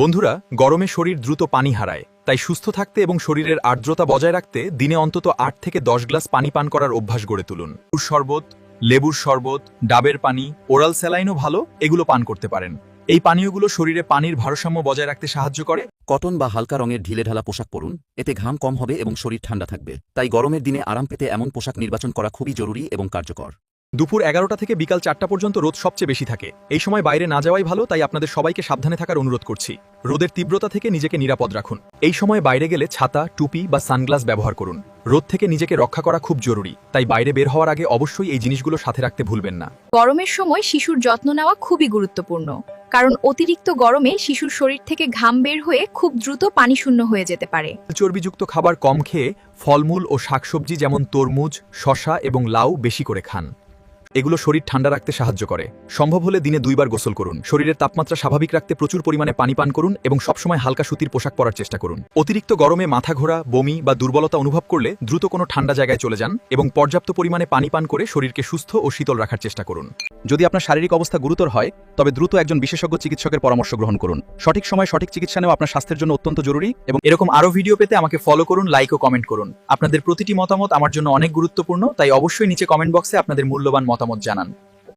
বন্ধুরা, গরমে শরীর দ্রুত পানি হারায়, তাই সুস্থ থাকতে এবং শরীরের আর্দ্রতা বজায় রাখতে দিনে অন্তত 8 থেকে 10 গ্লাস পানি পান করার অভ্যাস গড়ে তুলুন। শরবত, লেবুর শরবত, ডাবের পানি, ওরাল স্যালাইনও ভালো, এগুলো পান করতে পারেন। এই পানীয়গুলো শরীরে পানির ভারসাম্য বজায় রাখতে সাহায্য করে। কটন বা হালকা রঙের ঢিলেঢালা পোশাক পরুন, এতে ঘাম কম হবে এবং শরীর ঠান্ডা থাকবে। তাই গরমের দিনে আরাম পেতে এমন পোশাক নির্বাচন করা খুবই জরুরি এবং কার্যকর। দুপুর 11টা থেকে বিকাল 4টা পর্যন্ত রোদ সবচেয়ে বেশি থাকে। এই সময় বাইরে না যাওয়াই ভালো, তাই আপনাদের সবাইকে সাবধানে থাকার অনুরোধ করছি। রোদের তীব্রতা থেকে নিজেকে নিরাপদ রাখুন। এই সময় বাইরে গেলে ছাতা, টুপি বা সানগ্লাস ব্যবহার করুন। রোদ থেকে নিজেকে রক্ষা করা খুব জরুরি, তাই বাইরে বের হওয়ার আগে অবশ্যই এই জিনিসগুলো সাথে রাখতে ভুলবেন না। গরমের সময় শিশুর যত্ন নেওয়া খুবই গুরুত্বপূর্ণ, কারণ অতিরিক্ত গরমে শিশুর শরীর থেকে ঘাম বের হয়ে খুব দ্রুত পানি শূন্য হয়ে যেতে পারে। চর্বিযুক্ত খাবার কম খেয়ে ফলমূল ও শাকসবজি যেমন তরমুজ, শসা এবং লাউ বেশি করে খান। এগুলো শরীর ঠান্ডা রাখতে সাহায্য করে। সম্ভব হলে দিনে 2 বার গোসল করুন। শরীরের তাপমাত্রা স্বাভাবিক রাখতে প্রচুর পরিমাণে পানি পান করুন এবং সবসময় হালকা সুতির পোশাক পরার চেষ্টা করুন। অতিরিক্ত গরমে মাথা ঘোরা, বমি বা দুর্বলতা অনুভব করলে দ্রুত কোনো ঠান্ডা জায়গায় চলে যান এবং পর্যাপ্ত পরিমাণে পানি পান করে শরীরকে সুস্থ ও শীতল রাখার চেষ্টা করুন। যদি আপনার শারীরিক অবস্থা গুরুতর হয়, তবে দ্রুত একজন বিশেষজ্ঞ চিকিৎসকের পরামর্শ গ্রহণ করুন। সঠিক সময় সঠিক চিকিৎসা নেওয়া আপনার স্বাস্থ্যের জন্য অত্যন্ত জরুরি। এবং এরকম আরও ভিডিও পেতে আমাকে ফলো করুন, লাইক ও কমেন্ট করুন। আপনাদের প্রতিটি মতামত আমার জন্য অনেক গুরুত্বপূর্ণ, তাই অবশ্যই নিচে কমেন্ট বক্সে আপনাদের মূল্যবান মতামত জানান।